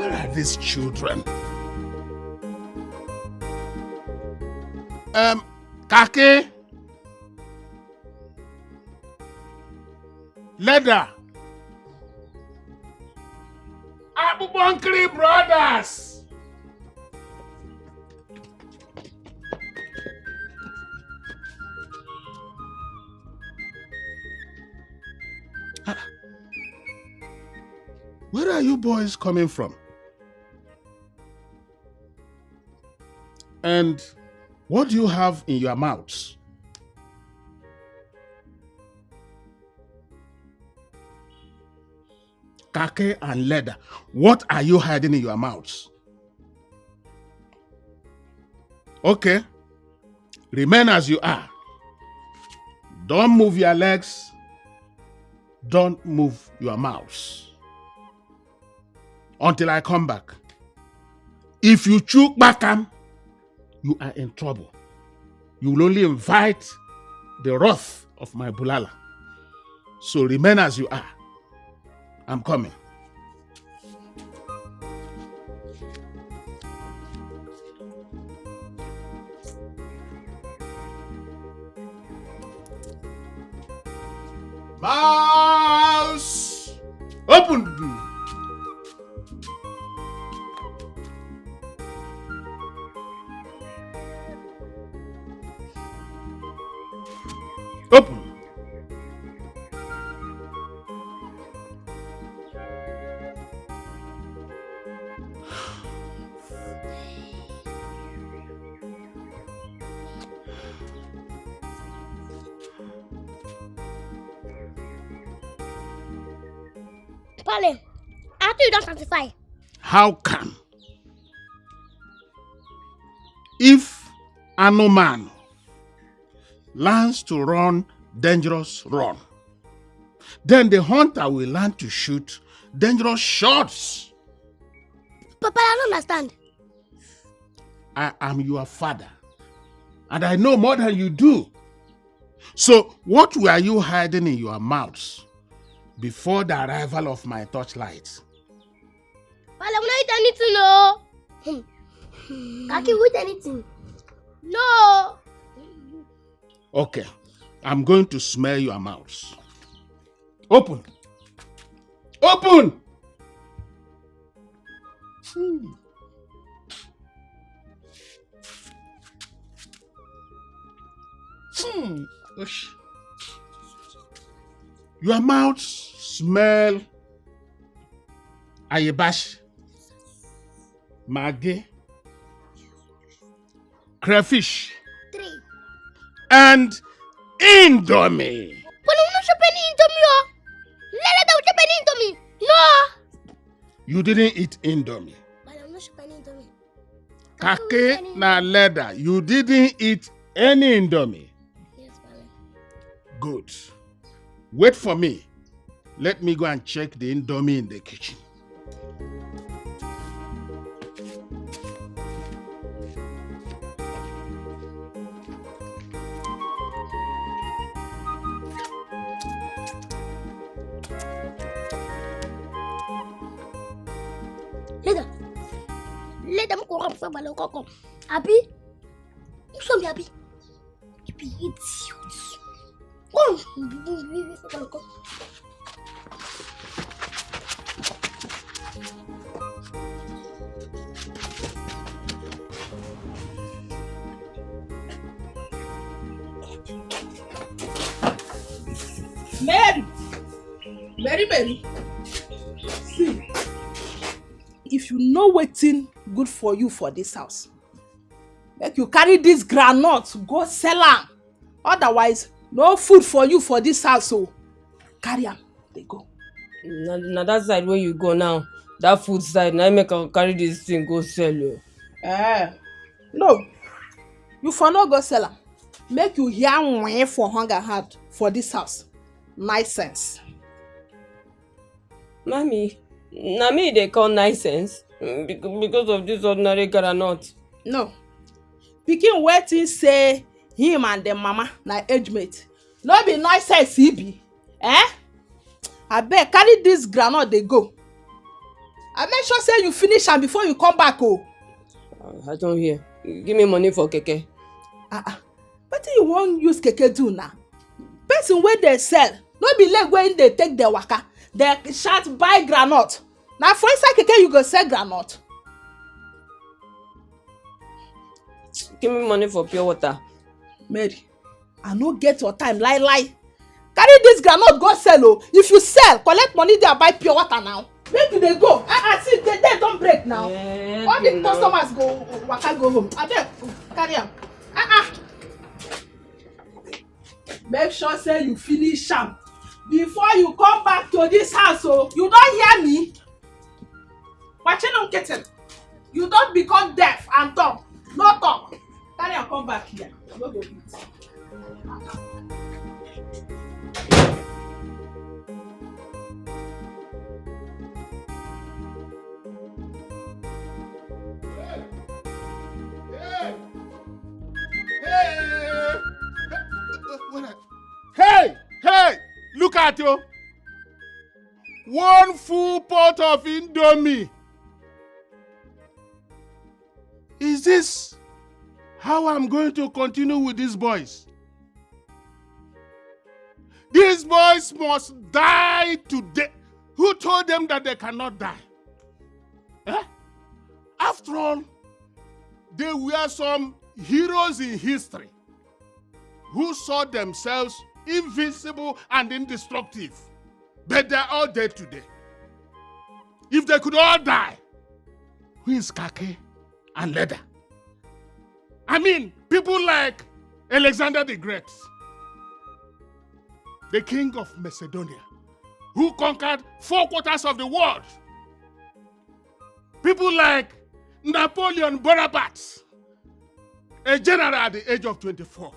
Where are these children? Kake? Leather? Abubunkri brothers! Where are you boys coming from? And what do you have in your mouths? Kake and leather. What are you hiding in your mouths? Okay. Remain as you are. Don't move your legs. Don't move your mouths. Until I come back. If you choke Bakam, you are in trouble. You will only invite the wrath of my Bulala. So remain as you are. I'm coming. Mouse! Open! Open! Pale, after you don't satisfy. How come? If a no man learns to run dangerous run, then the hunter will learn to shoot dangerous shots. Papa, I don't understand. I am your father, and I know more than you do. So what were you hiding in your mouths before the arrival of my torchlight? Pale, I'm not eat anything, no. Kaki, we eat anything? No. Okay, I'm going to smell your mouths. Open! Open! Ush. Your mouths smell ayabash, maggi, crayfish, 3. and indomie. But I'm not shopping Indomie. Let us shop Indomie. No. You didn't eat indomie. But I'm not shopping Indomie. Kake na leather. You didn't eat any indomie. Yes, Pale. Good. Wait for me. Let me go and check the indomie in the kitchen. Let them come from the local. Abi, you saw me, Abi. You be idiot. Come. Mary. See, if you know wetin good for you for this house, make you carry this groundnut go sell am. Otherwise, no food for you for this house. So carry am, dey go. Na that side where you go now, that food side, na make I carry this thing go sell o. No, you for no go sell am. Make you hear when for hunger hard for this house. Nice sense. Mami, na me they call nice sense because of this ordinary groundnut. No, pikin wetin say him and dem mama na age mate. No be nice sense e be. Abeg carry this groundnut dey go. I make sure say you finish am before you come back. Oh. I don't hear. Give me money for keke. Wetin you wan use keke do now? Person wey dey sell, no be leg wey dey take the waka. Dey shout buy groundnut. Na for inside keke you go sell groundnut. Give me money for pure water. Mary, I no get your time lie. Carry this groundnut go sell oh. If you sell, collect money there buy pure water now. Make you dey go. See, the day don break now. All the customers go waka go home. Abeg, carry am. Make sure say you finish am before you come back to this house. Oh, you don hear me? Wachinum kitten, you don become deaf and dumb. No talk. Carry am come back here. No go eat. Hey! Look at you. One full pot of Indomie. Is this how I'm going to continue with these boys? These boys must die today. Who told them that they cannot die? After all, they were some heroes in history who saw themselves invincible and indestructible. But they're all dead today. If they could all die, who is khaki and leather? I mean, people like Alexander the Great, the king of Macedonia, who conquered 4 quarters of the world. People like Napoleon Bonaparte, a general at the age of 24.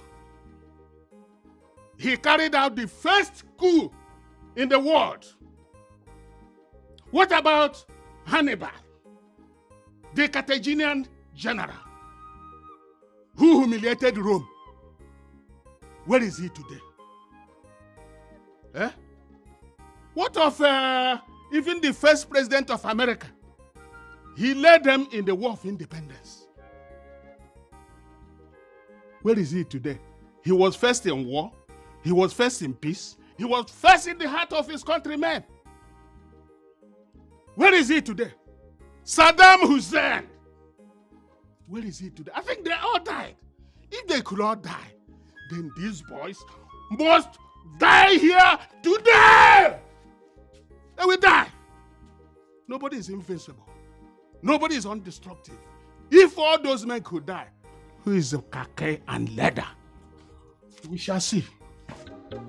He carried out the first coup in the world. What about Hannibal, the Carthaginian general who humiliated Rome? Where is he today? What of even the first president of America? He led them in the War of Independence. Where is he today? He was first in war. He was first in peace. He was first in the heart of his countrymen. Where is he today? Saddam Hussein. Where is he today? I think they all died. If they could all die, then these boys must die here today. They will die. Nobody is invincible. Nobody is indestructible. If all those men could die, who is the khaki and leather? We shall see.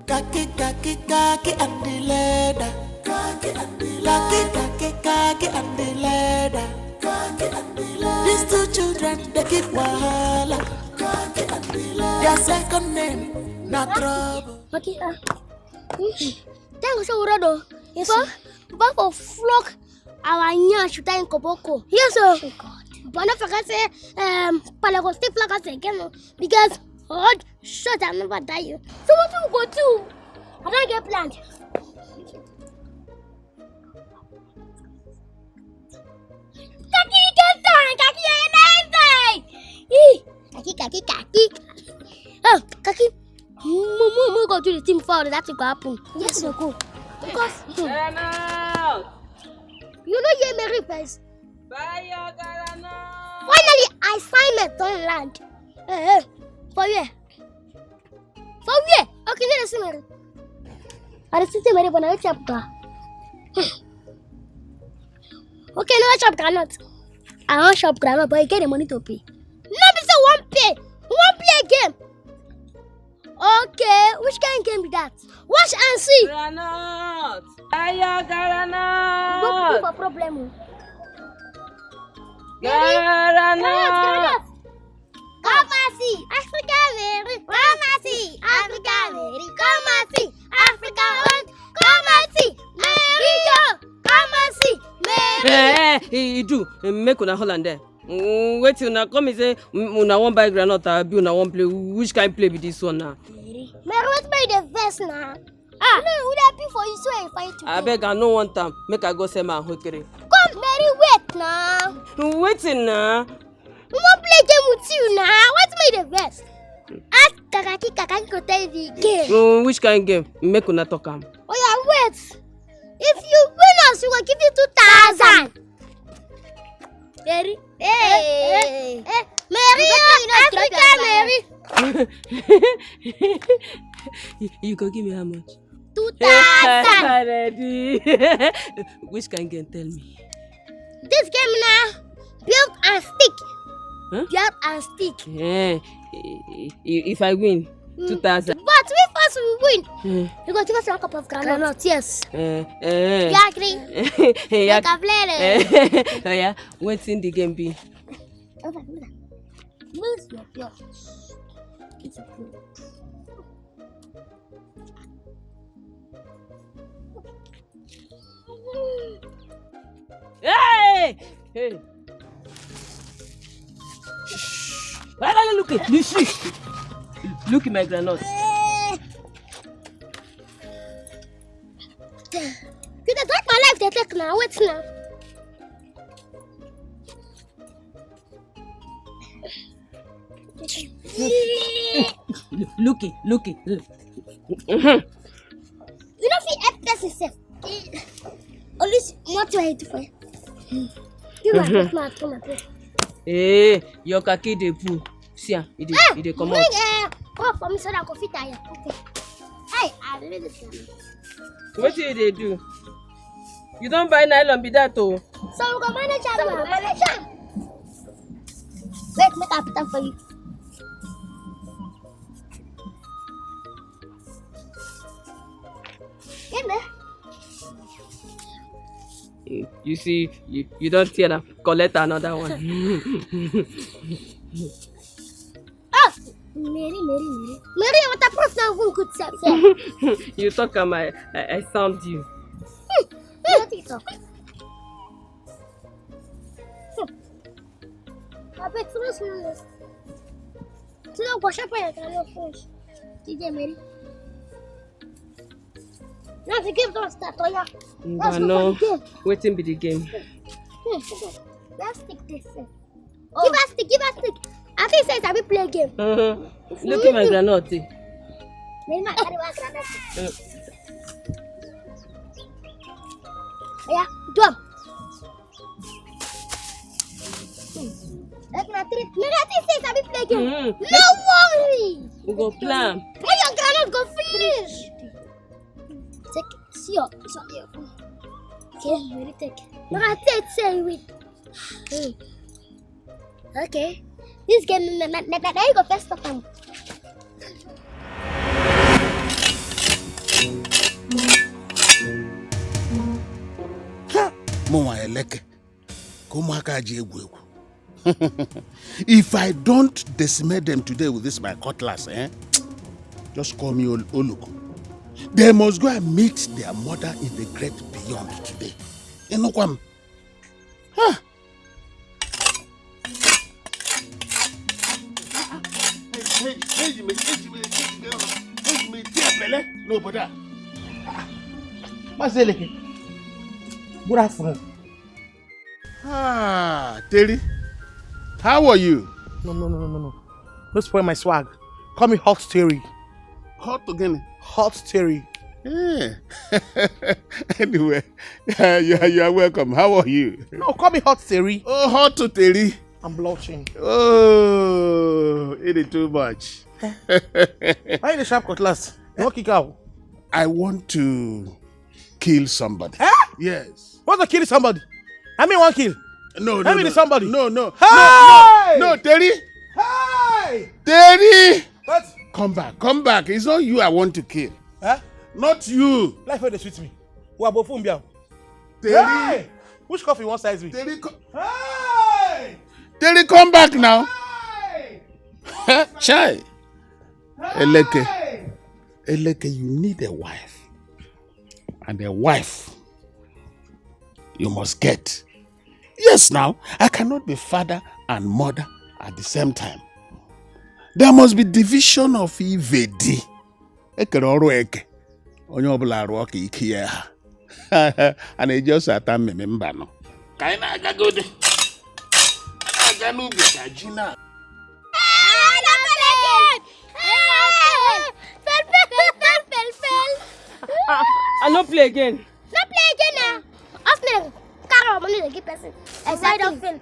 Kaki and the leather. Kaki and the leather. Kaki and the leather. Kaki and the leather. These 2 children, they keep wahala. Kaki and the leather. Their second name, not trouble. Okay, thank you, Urado. Yes, sir. But for flock, our nyash should in Koboko. Yes, sir. Oh, God. But not forget say, Palago still flag us again because God shut and never die. So what do we go to? I don't get planned. Kaki get down, Kaki. Oh, Kaki. We go to the team for that to happen. Yes, we go. Because you know you Mary first. Finally, assignment on land. For where? Okay, let's see Mary. I see Mary, but I chapter. Okay, no shop granite. I want shop granite, but I get the money to pay. No, be so one play again. Okay, which kind of game be that? Watch and see. Granite. Don't have a problem. Granite. Come and see Africa, Mary. Come and see Africa, Mary. Come and see Africa. Come and see Mary. Come and see Mary. You do. Make una Holland there. Wait till now come and say una won't buy granite or be una won't play. Which kind play with this one now? Mary, what's by the verse now? No, would that be for you so I fight you? I beg I no want time. Make I go say my hokere. Come, Mary, rest now. Waiting now. We won't play game with you now. What's made the rest? Ask Kakaki to tell you the game. Which kind of game? Make una talk am. Oh yeah, wait. If you win us, we will give you 2,000. Mary. Hey. Mary, Africa, Mary. You go give me how much? 2,000. Ready. Which kind of game? Tell me. This game now, build and stick. Huh? Build and stick. Yeah. If I win, 2,000. But we first will win. You go give us one cup of granite. Yes. You agree? Yeah. Like a player. Oh yeah. What's in the game be? Where's your build? It's a build. Hey! Hey! Shh! Look at this! Look at my granite. You can take my life to take now. Wait now. Look it. You know if you help us yourself. At least what do I do for you? You might come and play. Hey, your kaki dey poo. See am, e dey come out. Come for me so that I can fit tire. Okay. Hey, I really this. What you dey do? You don't buy nylon be that oh. So we go manage am. Wait, make I put am for you. Get there. You see, you don't tear am. Collect another one. Ah, Mary, waterproof now one good self. You talk am, I sound you. Let it talk. I bet you small. So now wash up your clothes. DJ Mary. Now the game don't start, oh yeah. No, waiting be the game. Let's stick this. Give us stick. I think says I will play a game. Look at my granite. Maybe my carry one granite. Yeah, do am. Maybe I think says I will play a game. No worry. We go plan. When your granite go finish. Take see your okay, really take. But I take say wait. Okay. This game now you go first of all. Mwa eleke. Kumaka ji egwu. If I don't decimate them today with this my cutlass, just call me Oluku. They must go and meet their mother in the great beyond today. Enokwam. Huh? No, but Mazeleke. Good afternoon. Terry, how are you? No. Don't spoil my swag. Call me Hot Terry. Hot again. Hot Terry. Yeah. Anyway, you are welcome. How are you? No, call me Hot Terry. Oh, Hot to Terry. I'm blushing. Oh, it is too much. Why the sharp cutlass? No kick out. I want to kill somebody. Yes. Want to kill somebody? I mean one kill. No. I mean somebody. No. Hey! No, Terry. Hey! Terry! What? Come back. It's not you I want to kill. Not you. Life where they sweet me. Who are both Terry. Hey! Which coffee wants size me? Terry, Hey! Terry, come back now. Hey! Chai. Eleke, you need a wife. And a wife you must get. Yes, now, I cannot be father and mother at the same time. There must be division of Ivedi. Ekere ọrụ eke. Onye ọbụla arụ ọka ike ya. And it just atam me mbano. Kaina Gagode. Aganu Gajina. I no play again. No play again now. After carry money to give person. Exactly.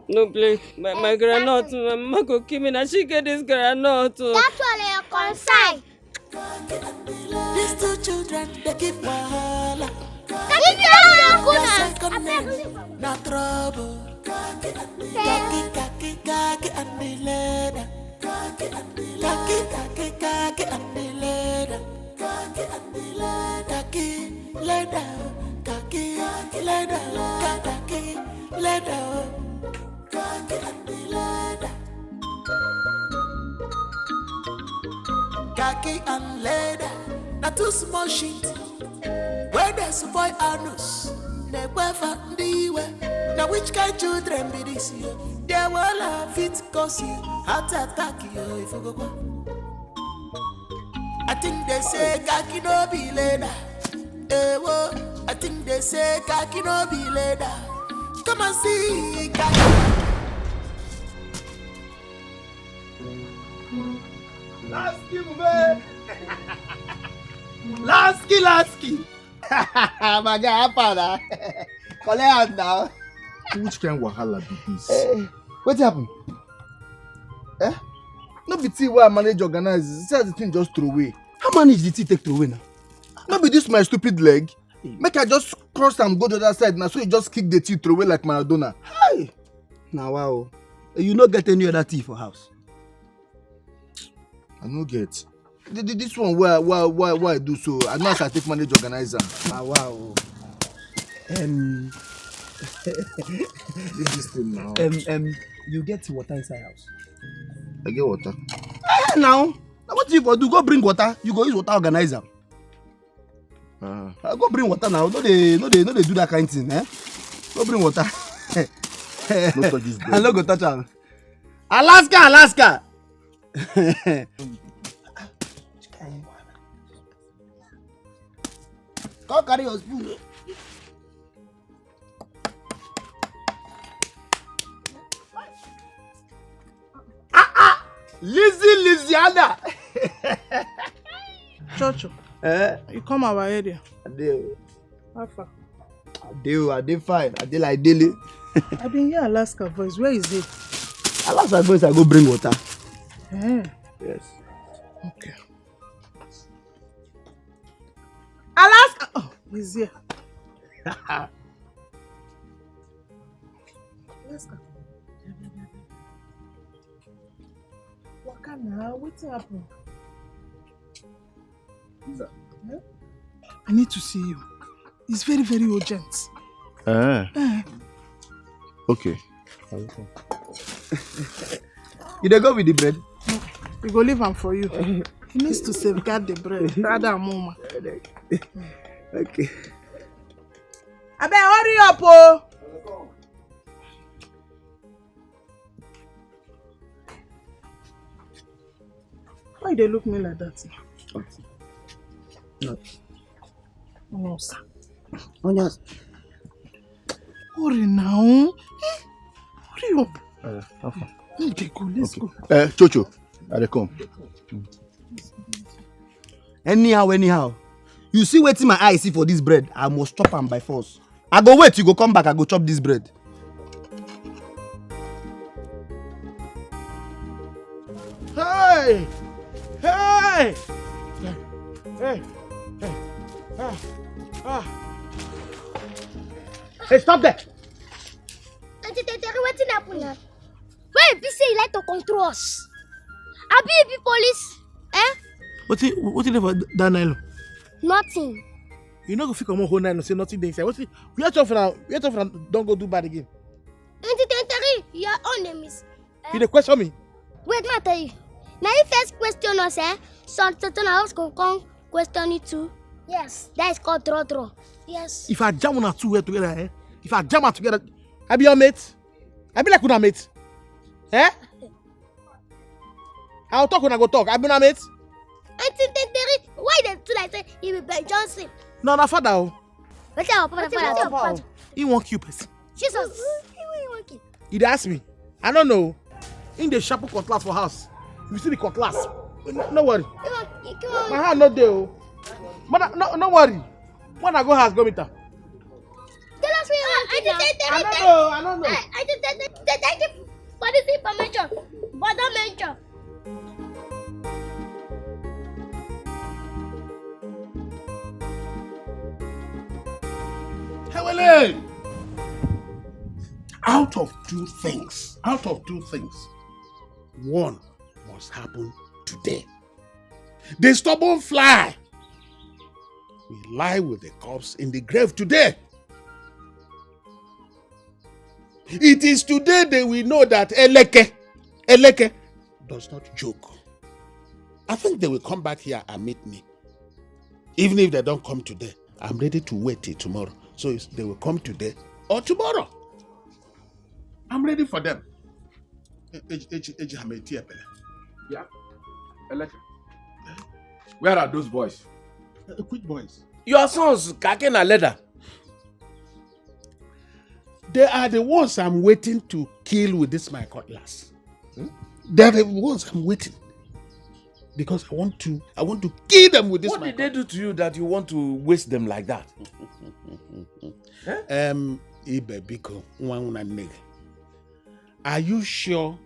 No play. My granite. My mama go kill me. Now she get this granite. That's all your concern. These two children, they give wahala. If you don't go Second name, no trouble. Kaki, kaki, kaki, and the leather. Kaki, kaki, kaki, and the leather. Kaki, leather. Kaki, leather. Kaki, leather. Kaki, and the leather. Kaki and leather. Not too small shit. Where there's a boy anus, they wear for the way. Now which kind children be this year? They will have it cause you heart attack you if you go. I think they say kaki no be leather. I think they say kaki no be leather. Come and see kaki. Lasky. My guy, father. Call out now. Which kind of wahala be this? What happened? No be tea where I manage organize. Say the thing just throw away. How manage the tea take throw away now? No be this my stupid leg. Make I just cross and go to the other side now, so you just kick the tea throw away like Maradona. Hi. Now wow. You no get any other tea for house? I no get. This one why I do so. I know I take manage organizer. Ah wow. This thing now. You get water inside house? I get water. Now what you go do? Go bring water. You go use water organizer. Go bring water now. No they do that kind of thing, eh? Go bring water. No touch this I no go touch am. Alaska. Go carry your spoon. Louisiana. Chocho, you come our area. I do. How far? I do fine. I do like daily. I been hear Alaska voice. Where is it? Alaska voice, I go bring water. Yes. Okay. Alaska. Oh, he's here. Alaska. Waka now. What's happening? I need to see you. It's very, very urgent. Okay. You dey go with the bread? We go leave him for you. He needs to safeguard the bread. Rather, mama. Okay. I better hurry up, oh. Why they look me like that? No. No, sir. Oh, yes. Hurry now. Hurry up. Okay. Okay, go. Let's go. Chocho, I dey come. Anyhow. You see wetin my eye see for this bread, I must chop am by force. I go wait, you go come back, I go chop this bread. Hey! Hey, stop there! Wetin happen now? Why be say you like to control us? Abi you be police? What you for that nylon? Nothing. You know go fit comot whole nylon say nothing dey inside. We are tough now. Don't go do bad again. 2023, your own name is. You dey question me? Wait, ma tell you. Now you first question us, something else can come question you too. Yes, that is called draw. Yes. If I jam una two well together, if I jam her together, I be your mate. I be like una mate. I'll talk when I go talk. I be una mate. 2023, why they do like say he be Ben Johnson? No, na father. What's your father? He won't kill person. Jesus. Where you working? You dey ask me? I don't know. In the sharp cutlass for house. You see the cutlass? No worry. Come on. My hand not there. Oh. But no worry. When I go house, go meet her. Tell us where you working now. I don't know. Thank you for this information. But don't mention. Hewele! Out of two things, one must happen today. The stubborn fly will lie with the corpse in the grave today. It is today they will know that Eleke does not joke. I think they will come back here and meet me. Even if they don't come today, I'm ready to wait till tomorrow. So they will come today or tomorrow. I'm ready for them. Yeah. Eleke. Where are those boys? Quick boys. Your sons, Kake na leather. They are the ones I'm waiting to kill with this my cutlass. They are the ones I'm waiting. Because I want to kill them with this. What did they do to you that you want to waste them like that? Ibebiko, are you sure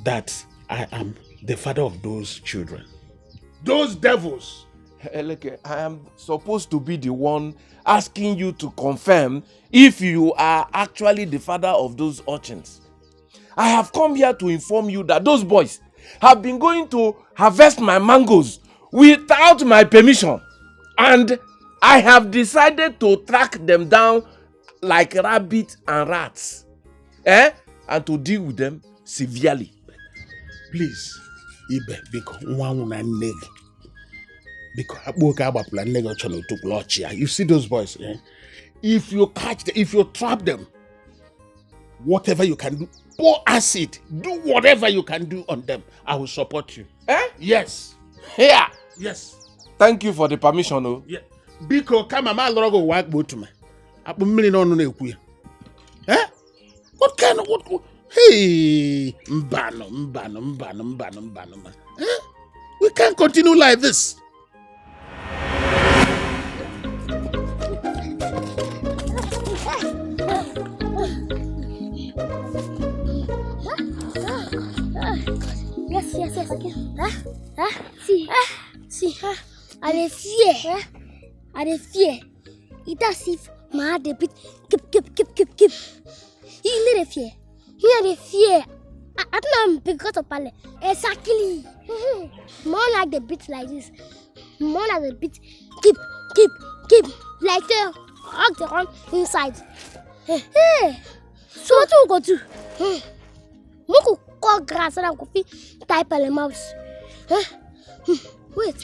that I am the father of those children? Those devils. Eleke, I am supposed to be the one asking you to confirm if you are actually the father of those urchins. I have come here to inform you that those boys have been going to harvest my mangoes without my permission, and I have decided to track them down like rabbits and rats, and to deal with them severely. Please, Ibebiko, you see those boys, if you catch them, if you trap them, whatever you can do, pour acid, do whatever you can do on them, I will support you. Yes. Here. Yes. Thank you for the permission. Oh. Yeah. Biko kama ma loro go work both me. Apu mmiri no no na-ekwu ya. What kind of what? Hey, mbano. We can't continue like this. Yes. See. I dey fear. It as if my heart dey beat keep. You need a fear. You need a fear. I don't know because of Pale. Exactly. More like the beat like this. More like the beat keep. Like the hug the one inside. Hey. So what you go do? Moku call grass and I go type on the mouse. Wait.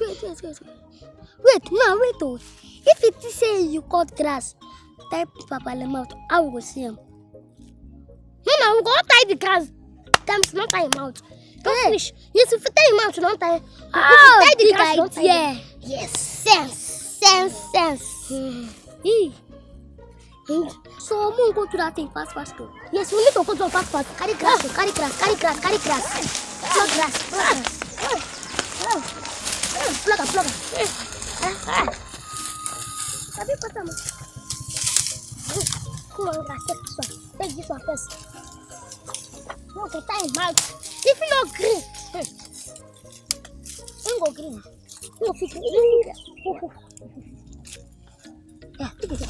No. If it is say you cut grass, type Papa in the mouth, I will go see him. No, we go tie the grass. Times not tie him out. Don't finish. Yes, if you tie him out, don't tie. Oh, tie the grass, don't tie. Yeah. Yes. Sense. So we go to that thing fast. Yes, we need to go to fast. Carry grass. Plug up. Come on, grass. Take this one first. No, go tie him out. If you not green, you go green. No, fit. Yeah, pick it up.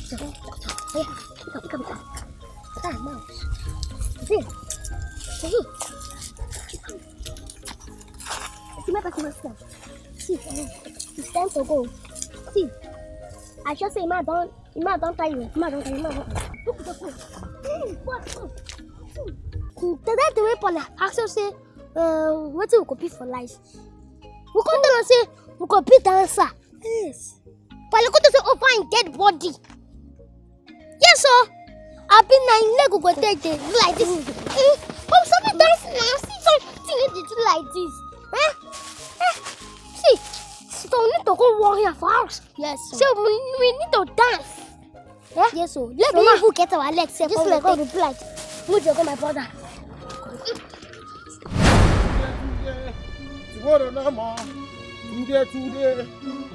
Pick up. Tie him out. See. See, it's time to go. See, I just say, Ma don't tie you. That's the way Paula actually say, what we compete for life. We come down and say, we compete dancer. Yes. Paula come to say, oh, find dead body. Yes, sir. I've been 9 leg go take it like this. Oh, something dancing now. See something they do like this. See, so we need to go walk here for house. Yes, sir. So we need to dance. Eh? Yes, so let me even get our legs safe. This leg will be blind. Would you go, my brother? Tomorrow no more. Today.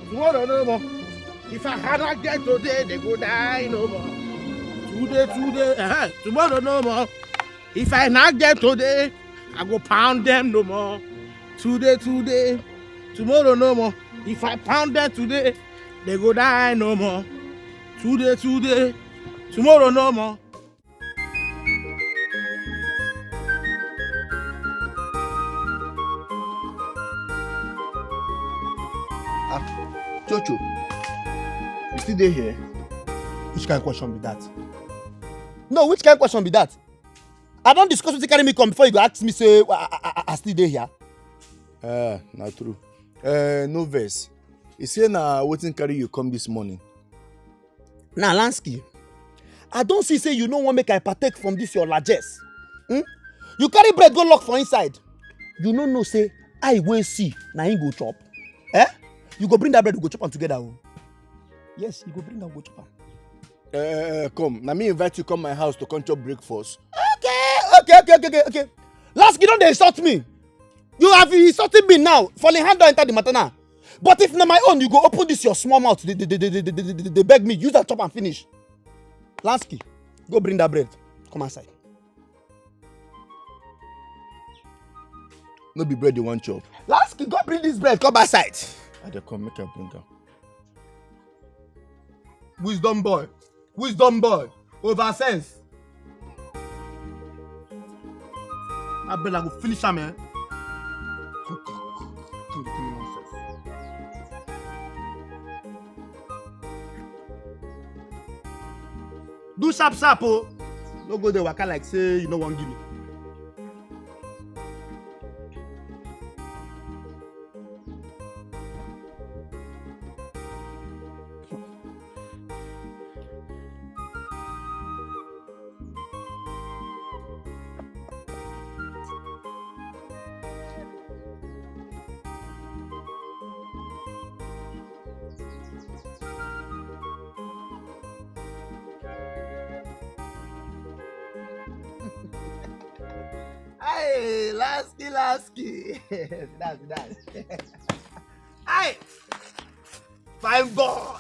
Tomorrow no more. If I had not get today, they go die no more. Today. Tomorrow no more. If I not get today, I go pound them no more. Today. Tomorrow no more. If I pound them today, they go die no more. Today. Tomorrow no more. Chocho, you still there here? Which kind of question be that? No, which kind of question be that? I don't discuss with you carry me come before you go ask me say I still there here. Not true. No verse. You say na wetin carry you come this morning. Now, Lansky, I don't see say you no want make I partake from this your largesse. You carry bread go lock for inside. You no know say I will see na him go chop. Eh? You go bring that bread, we go chop am together. Oh. Yes, you go bring am, go chop am. Come. Now me invite you come my house to come chop breakfast. Okay. Lansky, don't they insult me? You have insulted me now. Falling hand don't enter the matter now. But if na my own, you go open this your small mouth. They beg me, use that chop and finish. Lansky, go bring that bread. Come outside. No be bread you want chop. Lansky, go bring this bread. Come outside. I dey come make I bring am. Wisdom boy. Over sense. I bet I go finish am, man. Do sharp, oh. No go there waka like say you no wan give me. Hey, Lasky. That's. Hey, fine boy.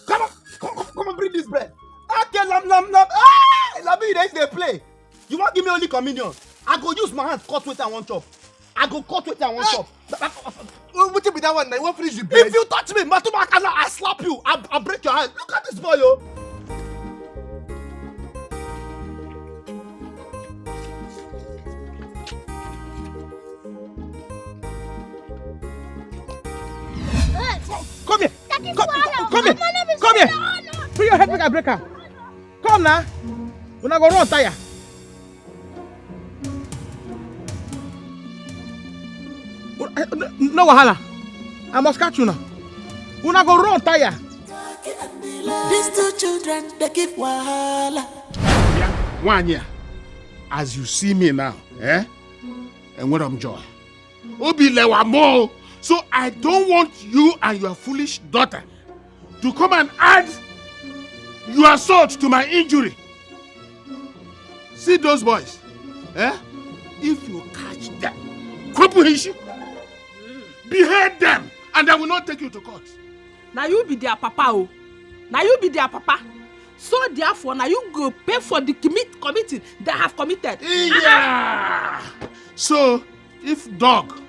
Come on, bring this bread. Okay, lam. Hey, Labi, there is the play. You want give me only communion? I go use my hands cut wetin I want chop. What be that one? You want finish the bread? If you touch me, Matumakana, I slap you. I break your hand. Look at this boy, yo. Come here. Put your head make I break her. Come now. We're not going to run tire. No wahala. I must catch you now. We're not going to run tire. These two children, they give wahala. Yeah, 1 year. As you see me now, and what I'm joy. Obi lewa mo. So I don't want you and your foolish daughter to come and add your assault to my injury. See those boys, If you catch them, behead them, and I will not take you to court. Now you be their papa, So therefore, now you go pay for the committing they have committed. Yeah. So if dog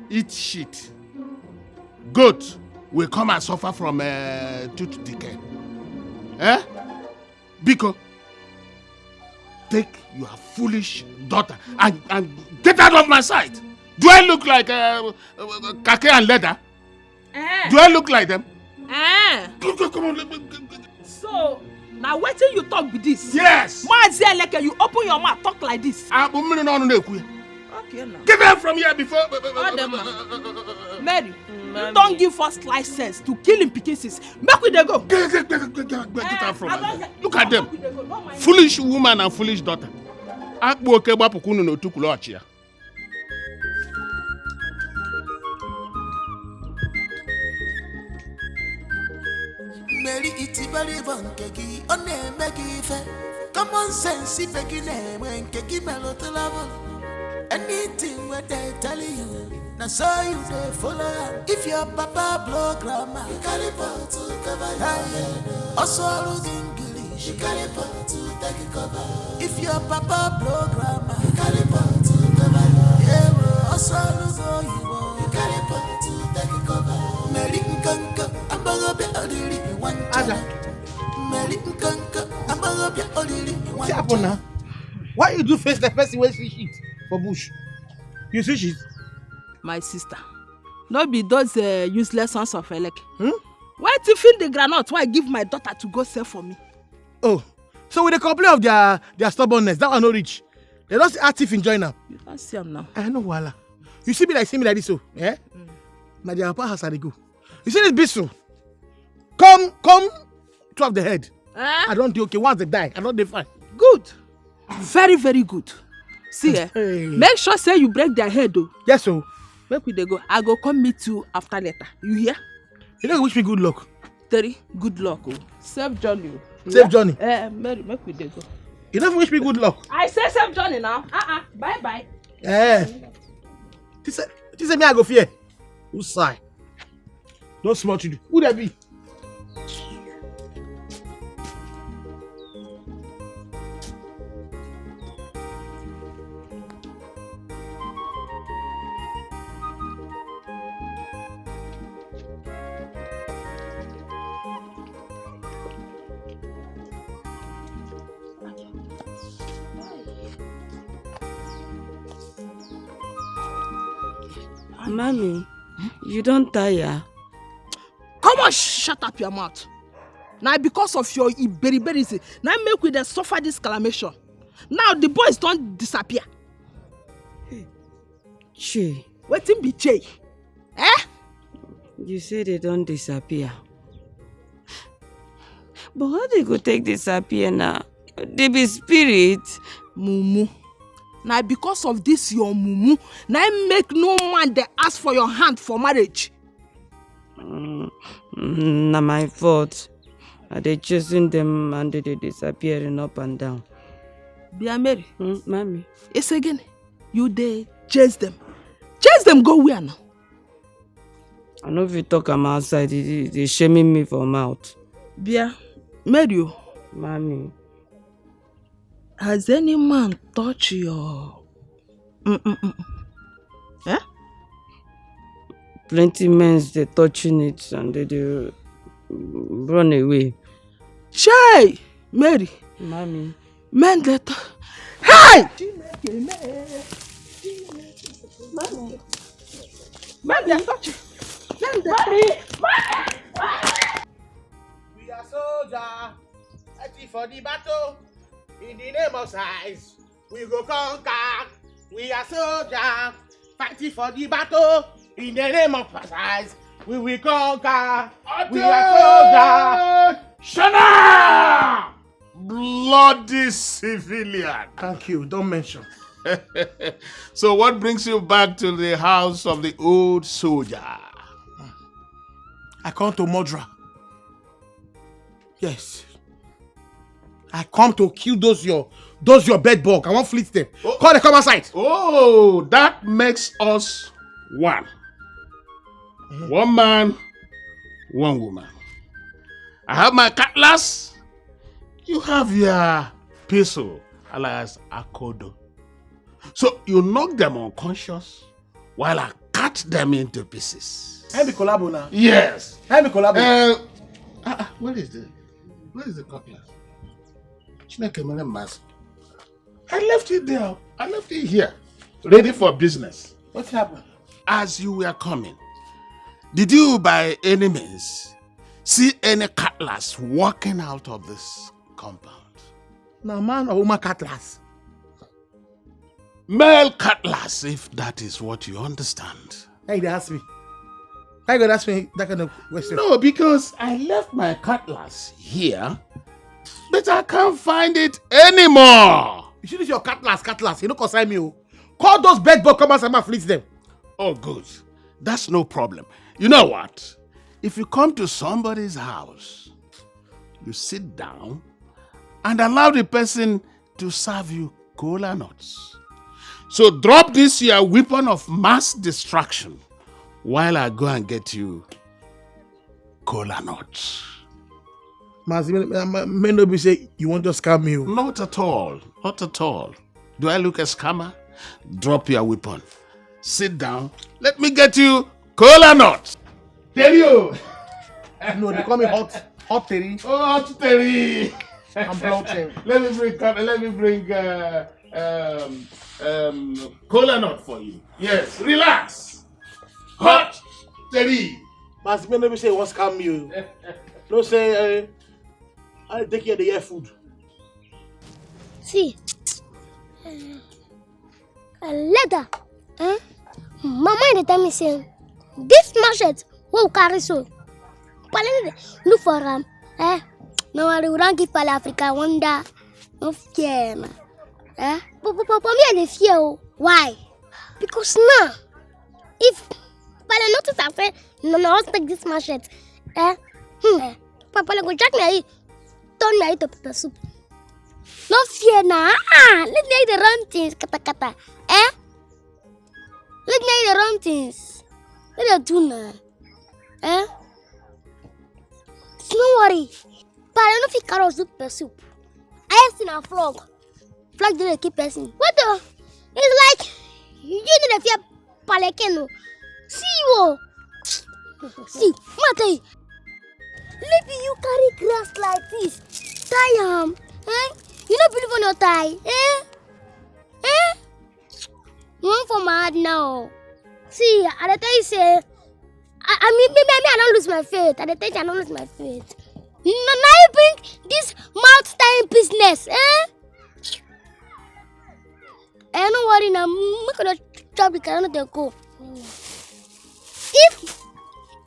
eat shit, goat will come and suffer from tooth decay. Because take your foolish daughter and get out of my sight. Do I look like kake and leather? Do I look like them? Come on. So now waiting you talk with this. Yes. Mazeleke, you open your mouth talk like this. Okay now. Get them from here before. Mary, you don't give us license to kill in pieces. Make we dey go. Get them from here. Look at them. Foolish woman and foolish daughter. Mary itibari bankegi one megi fe. Common sense begi name when kegi melody level. Anything what they tell you, now so you they follow. If your papa blow grammar, you carry power to cover your head. Also lose English, you carry power to take it cover. If your papa blow grammar, you carry power to cover your head. Also lose you carry power to take it cover. Mary Nkanka, I'm gonna be only one child. Mary Nkanka, I'm gonna be only one child. Why you do face the person when she shit for bush? You see shit? My sister, not be those useless sons of Elek. Why to fill the granite? Why give my daughter to go sell for me? Oh, so with the complaint of their stubbornness, that one no reach. They don't see active in join now. You don't see them now. I know wala. You see me like this, so yeah. Now their papa has to go. You see this beast so? Come, to have the head. I don't do okay. Once they die, I don't they fine. Good, very very good. See, make sure say you break their head though. Yes, so. Make we dey go. I go come meet you after later. You hear? You don't wish me good luck. Terry, good luck. Oh. Safe journey. Safe journey. Mary, make we dey go. You don't wish me good luck. I say safe journey now. Bye bye. This is me I go fear. Who sigh? Don't smart you do. Who that be? Mommy, you don't tire. Come on, shut up your mouth. Now because of your iberiberism, now make we dey suffer this calamation. Now the boys don't disappear. Che. Wetin be Che? You say they don't disappear. But how they go take disappear now? They be spirit. Mumu. Now because of this your mumu, now make no man dey ask for your hand for marriage. Na my fault. Are they chasing them and they disappearing up and down? Bia Mary. Mommy. It's again. You dey chase them. Chase them go where now? I know if you talk am outside, they shaming me for mouth. Bia Mary. Mommy. Has any man touched your Plenty men they touching it and they run away. Chai! Mary. Mommy. Men they Hey! Mommy. Men they touch. Men they We are soldiers, ready for the battle. In the name of science, we go conquer. We are soldiers, fighting for the battle. In the name of science, we will conquer. We are soldiers. Shana! Bloody civilian. Thank you. Don't mention. So what brings you back to the house of the old soldier? I come to murder. Yes. I come to kill those your bed bug. I want fleet them. Oh. Call the come outside. Oh, that makes us one. One man, one woman. I have my cutlass. You have your pistol, alias Akodo. So you knock them unconscious while I cut them into pieces. I be collabo now. Yes. I be collabo. Where is the cutlass? I left it there. I left it here, ready for business. What happened? As you were coming, did you by any means see any cutlass walking out of this compound? Now man or woman cutlass? Male cutlass, if that is what you understand. Hey, they ask me. How you gonna ask me that kind of question? No, because I left my cutlass here, but I can't find it anymore. You should use your cutlass. You don't concern me. Oh. Call those bed bug come outside and fleet them. Oh, good. That's no problem. You know what? If you come to somebody's house you sit down and allow the person to serve you cola nuts. So drop this your weapon of mass destruction while I go and get you cola nuts. May not be say you want to scam me. Not at all. Not at all. Do I look a scammer? Drop your weapon. Sit down. Let me get you cola nuts. Tell you. No, they call me hot Terry. Oh, hot Terry. I'm bloating. Let me bring cola nut for you. Yes, relax. Hot Terry. May not be say you want to scam me. No say I take care of the year food. See, later, Mama dey tell me say this machete wey we carry so, look for am. No worry, we don't give Pale Africa wonder. No fear, na. But me I dey fear. Why? Because now, if Pale notice I say no, let's take this machete. Papa go jack me, turn me to pepper soup. No fear na. Let me eat the run things, kata. Let me eat the run things. Let me do na. Don't worry. Pale no fit carry soup per soup. I seen a frog. Frog didn't keep person. What the? It's like you didn't fear Pale Keno. See you. See, Mate. Maybe you carry grass like this. Tie am. You don't believe on your tie. You want for mad now. See, I tell you say, I mean, maybe I don't lose my faith. I tell you I don't lose my faith. Now you bring this mouth tying business, don't worry now. I'm gonna chop the carrot and go.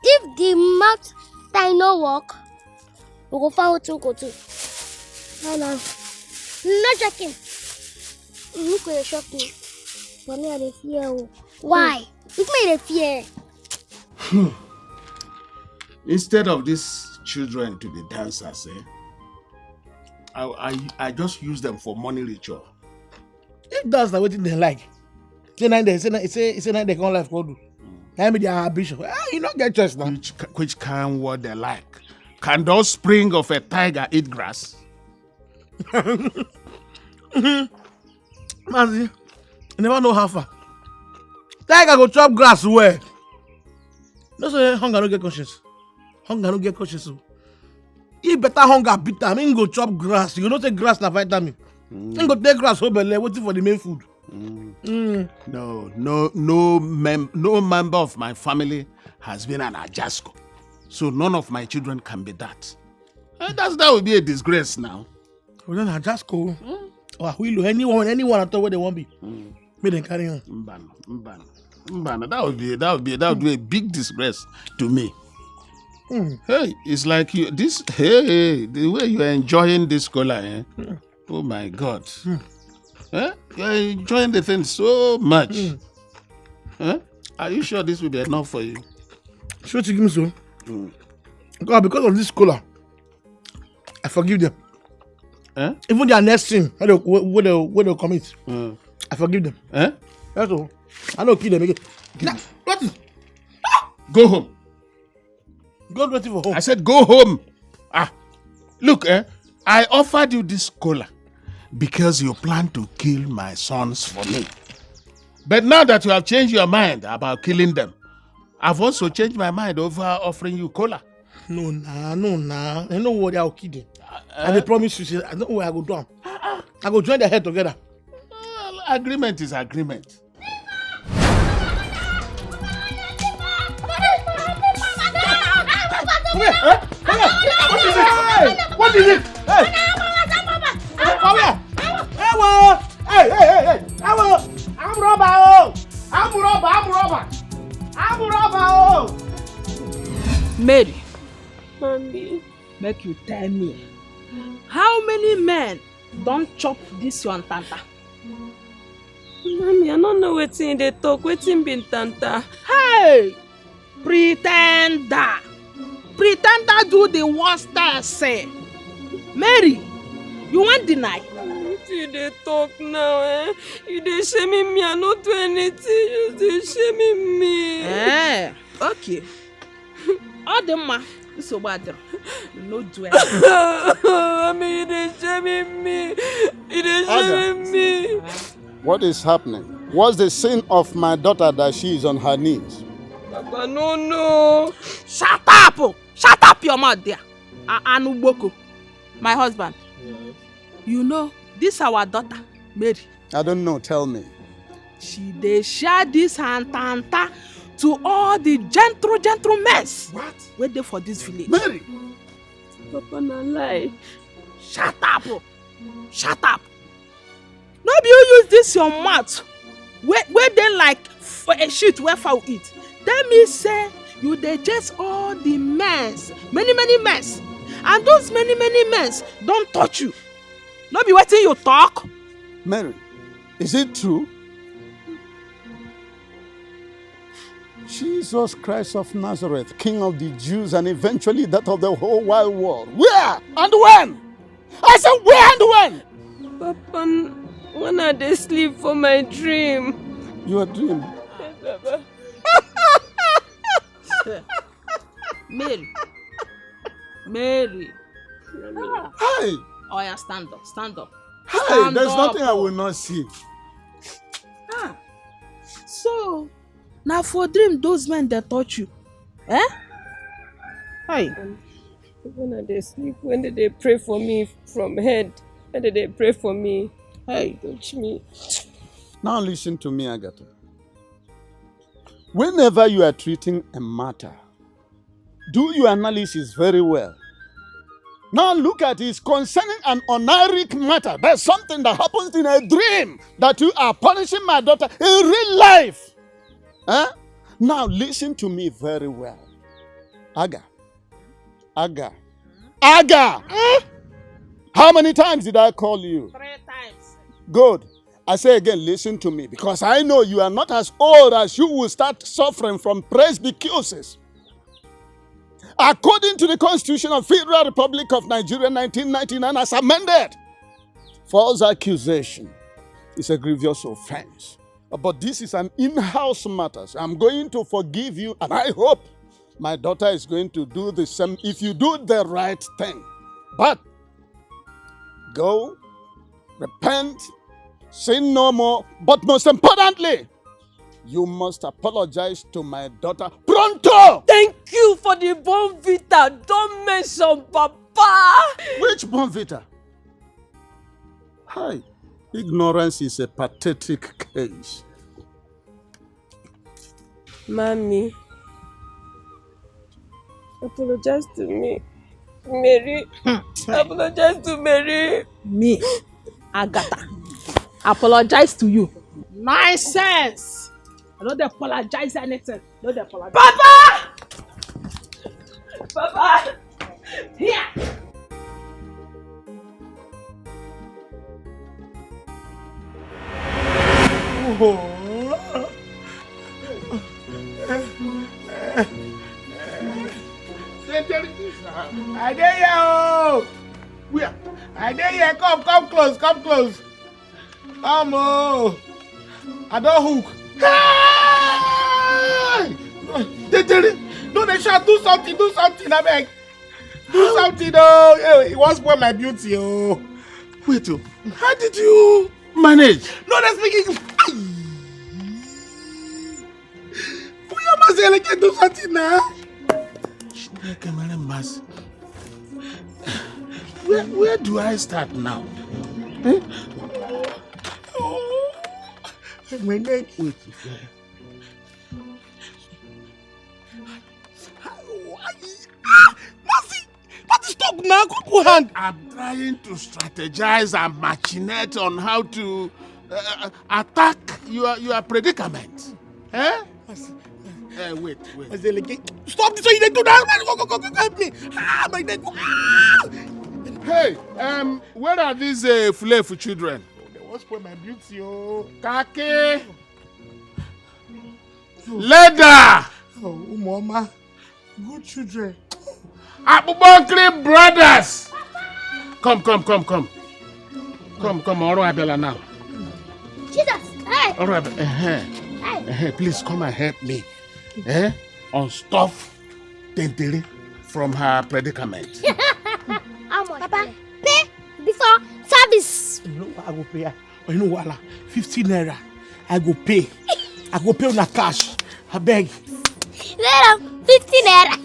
If the mouth tie no work, we go find what to go to. No checking. You could shock me. But me, I dey fear. Why? It made a fear. Instead of these children to be dancers, I just use them for money ritual. If that's not what they like, say they can't life go do. I mean, they are ambition. You don't get choice now. Which kind what they like? Can those spring of a tiger eat grass? Mazi, you never know how far. Tiger go chop grass where? No say hunger no get conscience. Hunger no get conscience. If better hunger beat am, him go chop grass. You know say grass na vitamin. Him go take grass whole belle waiting for the main food. No member of my family has been an Ajasco. So none of my children can be that. That would be a disgrace now. Well then Ajasco. Anyone at all where they want be. Make them carry on. Mbana. That would be a big disgrace to me. Hey, it's like the way you are enjoying this cola, Oh my God. You are enjoying the thing so much. Are you sure this will be enough for you? Sure to give me so. God, because of this cola, I forgive them. Even their next sin, what they'll commit, I forgive them. That's all. I don't kill them again. What? Go home. Go waiting for home. I said go home. Look, I offered you this cola because you plan to kill my sons for me. But now that you have changed your mind about killing them, I've also changed my mind over offering you cola. No. I know what I'll kill them. And they promise you, I know where I go down. I go join their head together. Agreement is agreement. What is it? Hey! Hey! I'm robber! Mary, Mommy. make you tell me, how many men don't chop this one tanta? Mommy, I don't know wetin they talk. Wetin be tanta? Hey! Pretender do the worst I say. Mary, you won't deny. You dey talk now, eh? You dey shaming me, I not do anything. You dey shaming me. Okay. All the ma, so bad. No do anything. I mean, you dey shaming me. You dey shaming me. What is happening? What's the sin of my daughter that she is on her knees? Papa, no. Shut up! Shut up your mouth there. Anuboko, my husband. Yes. You know, this our daughter, Mary. I don't know, tell me. She dey share this hantanta to all the gentlemen. What? Wait there for this village. Mary! Papa, na lie. Shut up! Shut up! No be you use this your mouth. Where they like for a shit where fowl eat. Tell me say you dey chase all the mess, many mess, and those many mess don't touch you. No be wetin you talk. Mary, is it true? Jesus Christ of Nazareth, King of the Jews and eventually that of the whole wide world. Where and when? I said where and when? Papa, when I dey sleep for my dream. Your dream? Mary. Hey! Oh yeah, stand up. Hey, Stand there's up. nothing I will not see. So, now for dream those men that touch you. Eh? Hey. When I dey sleep, when they pray for me from head, when they pray for me, hey, touch me. Now listen to me, Agatha. Whenever you are treating a matter, do your analysis very well. Now look at it, it's concerning an honoric matter. There's something that happens in a dream that you are punishing my daughter in real life. Huh? Now listen to me very well. Aga. How many times did I call you? 3 times. Good. I say again, listen to me, because I know you are not as old as you will start suffering from presbycusis. According to the Constitution of Federal Republic of Nigeria 1999 as amended, false accusation is a grievous offense. But this is an in-house matter. So I'm going to forgive you, and I hope my daughter is going to do the same if you do the right thing. But go, repent, sin no more, but most importantly, you must apologize to my daughter pronto! Thank you for the bonvita. Don't mention Papa. Which bonvita? Hi. Ignorance is a pathetic case. Mommy, apologize to me. Mary, apologize to Mary. Me, Agatha, apologize to you. Nonsense. I don't apologize anything. Don't apologize. Papa! Papa! Here. I dare you. Where? I dare you. Come close. Come, oh. I don't hook. Hey! No, they shall do something, I beg. Do something, oh. Hey, he wants spoil my beauty, oh. Wait, oh. How did you manage? No, they're speaking. Who can do something now? Where do I start now? Eh? My neck. Wait. Stop now, hand. I'm trying to strategize and machinate on how to attack your predicament. Eh? Wait. Stop this, so you didn't do that. Go, help me. My neck. Hey, where are these Fulefu children? They want to spoil my beauty, oh. Kake. Leather. Oh, Mama. Good children. Abubakar brothers. Come. All right, Bella, now. Jesus, hey! All right, please come and help me. Unstuff Tentele from her predicament. How much? Papa, pay before service. No, I go pay. You know what? 15 naira. I go pay. I go pay on a cash. I beg. There 15 naira.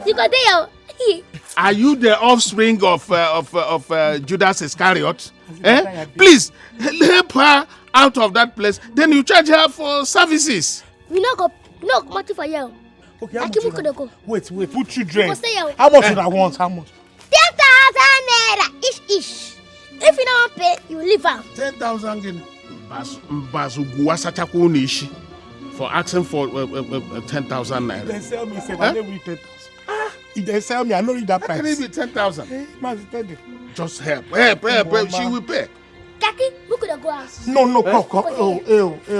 You go there. Are you the offspring of Judas Iscariot? Please help her out of that place. Then you charge her for services. We no money for you. Okay, how much go? Wait. Put children. You go stay here. How much would I want? How much? 10,000 naira each. If you don't pay, you leave out. 10,000 for asking for 10,000 naira. They sell me 10,000. If they sell me, I know that price. Can it be 10,000? Just help. She will pay. Kaki, who could go out? No, come.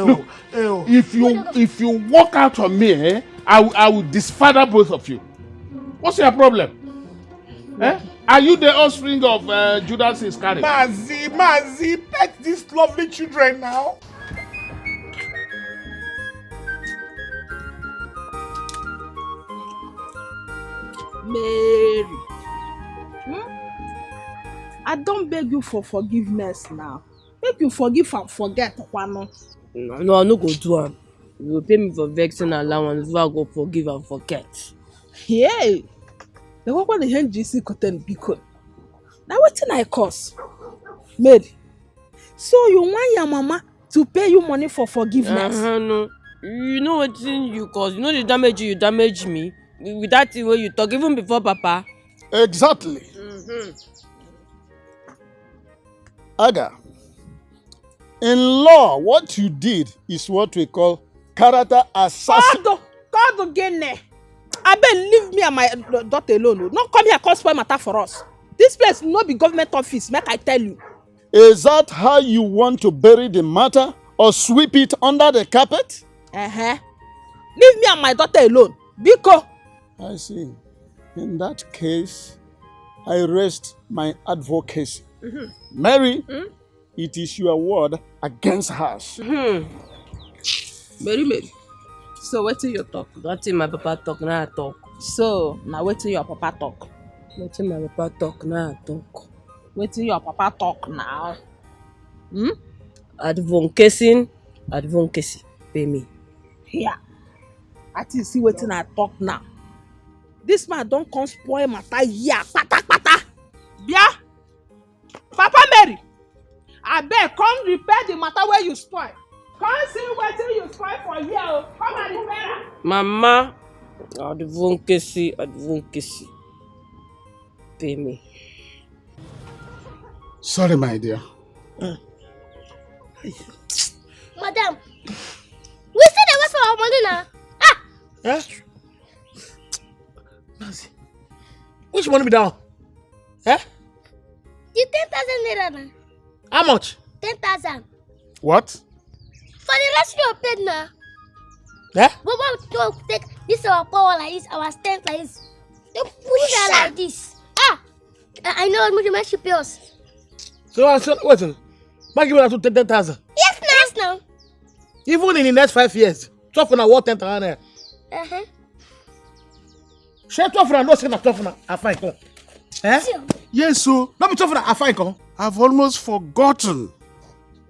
Look, if you walk out on me, I will disfather both of you. What's your problem? Are you the offspring of Judas Iscariot? Mazi, pet these lovely children now. Mary, I don't beg you for forgiveness now. Make you forgive and forget, Kwano. No, I no go do am. You go pay me for vexing allowance before I go forgive and forget. Hey, the one the NGC cotton because now wetin I cause? Mary, so you want your mama to pay you money for forgiveness? No. You know wetin you cause. You know the damage you damage me with that thing wey you talk even before Papa. Exactly. Aga, in law, what you did is what we call character assassination. God again. I beg leave me and my daughter alone. Don't come here cause spoil matter for us. This place no be government office, make I tell you. Is that how you want to bury the matter or sweep it under the carpet? Leave me and my daughter alone. Biko. I see. In that case, I rest my advocacy. Mary, it is your word against hers. Mary. So wetin you talk? Wetin my papa talk, na I talk. So, now wetin your papa talk? Wetin my papa talk, na I talk. Wetin your papa talk now? Advocacy, pay me. Here. I think see wetin I talk now. This man don't come spoil matter here. Pata. Bia. Papa Mary. I beg come repair the matter where you spoil. Come see wetin you spoil for here. Come and repair am. Mama, advocacy, pay me. Sorry, my dear. Madam, we still dey wait for our money now. Nancy, which money be down? The 10,000 naira now. How much? 10,000. What? For the rest you paid now. But what to take this our power like this, our strength like this. They put it like this. I know how much you pay us. So wait, man give us 10,000. Yes, now. Even in the next 5 years, 12 na worth 10,000. Share 12 na no say na 12 na I find come. Yes, so No be 12 na I find come. I've almost forgotten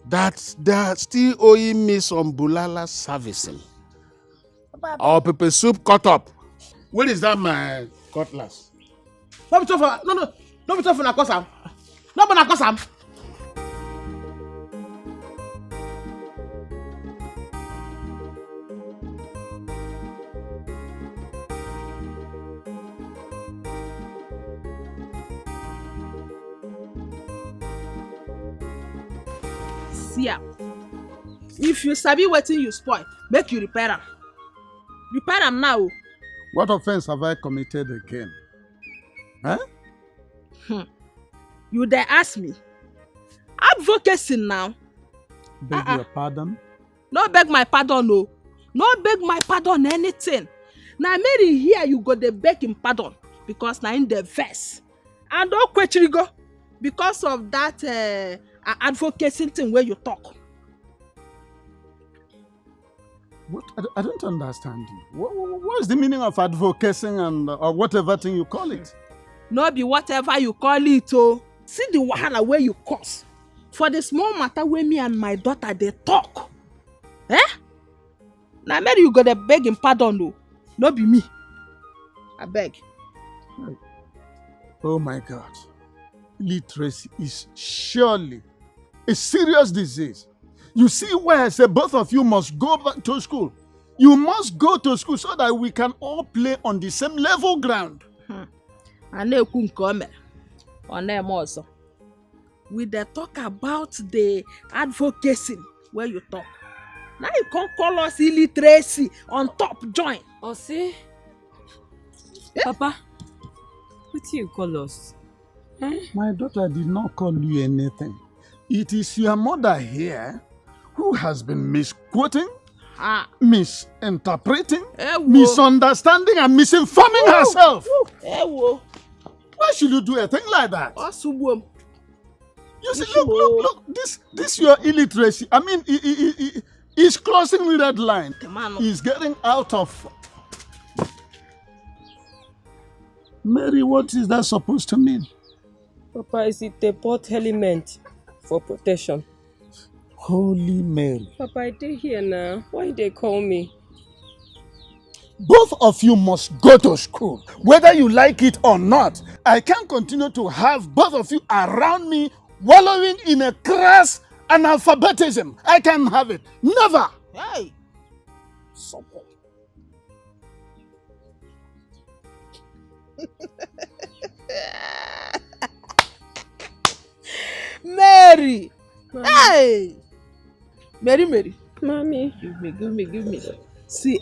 that they are still owing me some bulala servicing. Our pepper soup cut up. Where is that my cutlass? No be 12 na no be 12 na cause am. No be na cause am. See am. If you sabi wetin you spoil, make you repair am. Repair am now. What offense have I committed again? You dare ask me? Advocacy now. Beg your pardon? No beg my pardon, no beg my pardon anything. Now Mary here you go dey beg him pardon. because na in the verse. And don't go because of that advocacy thing where you talk. What? I don't understand you. What is the meaning of advocating and or whatever thing you call it? No be whatever you call it, oh. See the wahala where you cause. For the small matter where me and my daughter they talk. Eh? Now maybe you gotta beg him pardon, no. No be me. I beg. Oh my God. Literacy is surely a serious disease. You see where I say both of you must go back to school. You must go to school so that we can all play on the same level ground. I know you come on them also. We dey talk about the advocacy where you talk. Now you can't call us illiteracy on top join. Oh, see? Papa, what do you call us? My daughter did not call you anything. It is your mother here who has been misquoting, misinterpreting, misunderstanding, and misinforming herself. Why should you do a thing like that? You see, look, this your illiteracy. I mean, he's crossing the red line. He's getting out of... Mary, what is that supposed to mean? Papa, is it a port element for protection? Holy Mary. Papa, I did here now. Why they call me? Both of you must go to school, whether you like it or not. I can't continue to have both of you around me wallowing in a crass analphabetism. I can't have it. Never. Hey. Support. Mary. Mommy. Hey. Mary. Mommy. Give me. See,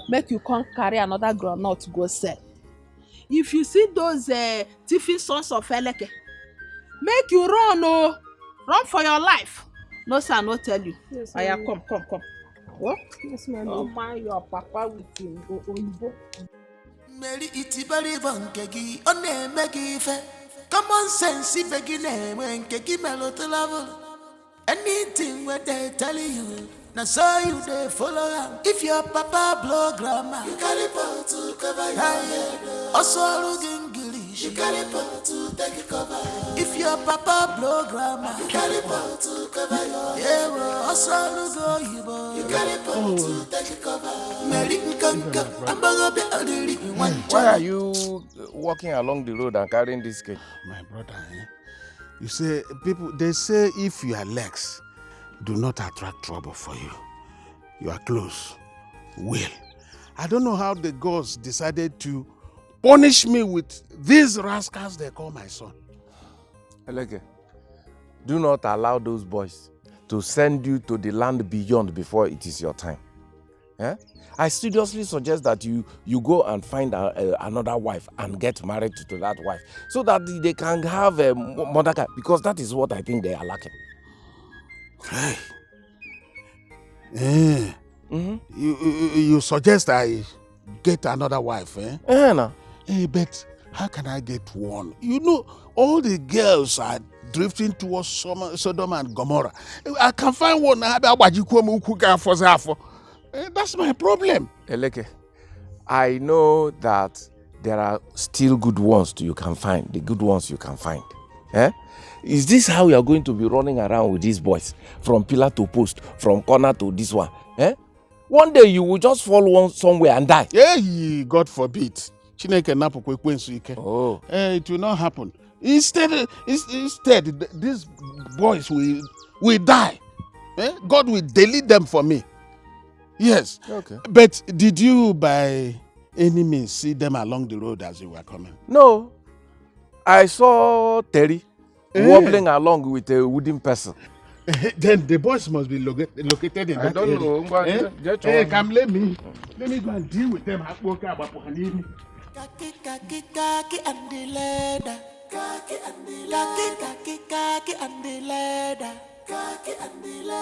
make you come carry another groundnut to go sell. If you see those thiefing sons of Eleke, make you run, oh. Run for your life. No, sir, no tell you. Yes, Aya, come. What? Yes, mommy. Oh, mind your papa with him. Go. Mary itibari bankegi one megi fe. Common sense begin when keki melody level. Anything what they tell you, now so you they follow them. If your papa blow grammar, you carry power to cover your head. Also looking English, you carry power to take it cover. If your papa blow grammar, you carry power to cover your head. Also look you carry power to take it cover. Why are you walking along the road and carrying this cake? My brother, you say, they say if your legs do not attract trouble for you, your clothes will. I don't know how the gods decided to punish me with these rascals they call my son. Eleke, do not allow those boys to send you to the land beyond before it is your time. I seriously suggest that you go and find another wife and get married to that wife so that they can have a mother, because that is what I think they are lacking. Hey. You suggest I get another wife, No. Hey, but how can I get one? You know, all the girls are drifting towards Sodom and Gomorrah. I can find one. That's my problem. Eleke, I know that there are still good ones you can find. The good ones you can find. Is this how you are going to be running around with these boys? From pillar to post, from corner to this one? One day you will just fall somewhere and die. Hey, God forbid. Oh. It will not happen. Instead, these boys will die. God will delete them for me. Yes. Okay. But did you by any means see them along the road as you were coming? No. I saw Terry wobbling along with a wooden person. Then the boys must be located in that area. Hey, come, let me go and deal with them. Kaki and the leather. Kaki and the leather.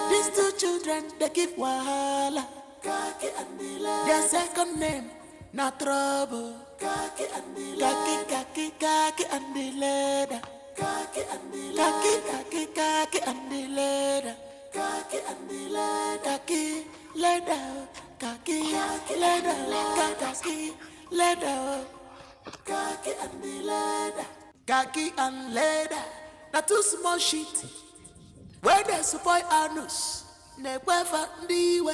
These two children, they give wahala. Their second name, na trouble. Khaki and the leather. Khaki and the leather. Khaki and the leather. Khaki and the leather. Khaki and the leather. Khaki leather. Khaki leather. Khaki leather. Khaki and the leather. Khaki and leather. Na too small shit. Where they supply anus. Never ndiwe.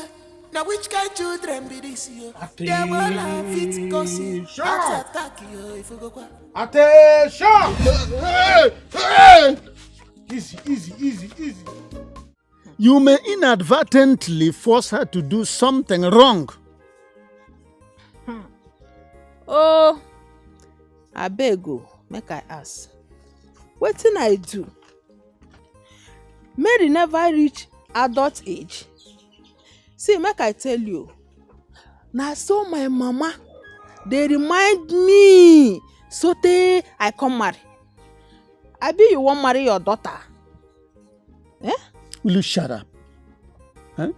Now which kind children be this year? They will have it cause you attack you if you go qua. Attention! Hey! Easy. You may inadvertently force her to do something wrong. Oh, I beg you, make I ask. Wetin I do? Mary never reach adult age. See, make I tell you. Na so my mama dey remind me sotey I come marry. Abi you wan marry your daughter? Eh? Will you shut up? Huh?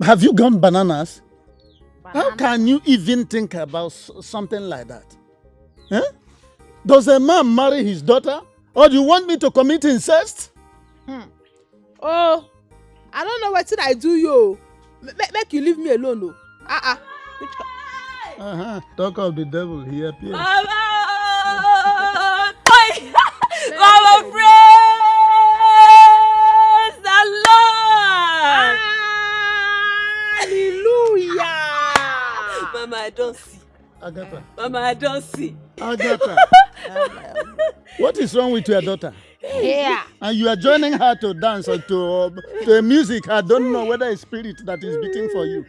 Have you gone bananas? How can you even think about something like that? Huh? Does a man marry his daughter? Or do you want me to commit incest? Oh, I don't know wetin I do you. Make you leave me alone. Oh. Talk of the devil, he appears. Mama! Mama, praise the Lord! Hallelujah! Mama, I don't see. Agatha. Mama, I don't see. Agatha. What is wrong with your daughter? Yeah. And you are joining her to dance or to a music. I don't know whether it's spirit that is beating for you.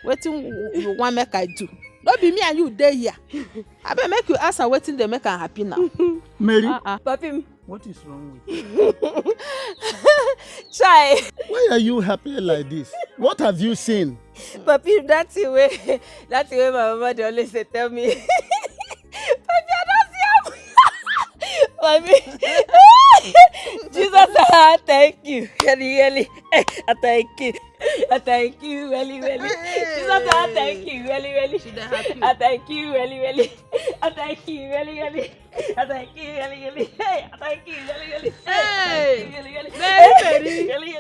Wetin you want make I do? No be me and you dey here. I better make you ask her wetin dey make her happy now. Mary, Papi, what is wrong with you? Chai. Why are you happy like this? What have you seen? Papi, that's the way my mama dey always dey tell me. Papi, I don't see am. Papi, Jesus, thank you. Really. I thank you. I thank you, really. Jesus, I thank you, really. I thank you, really. I thank you, really. I thank you, really. Hey, I thank you, really. Hey, really. Mary. Really.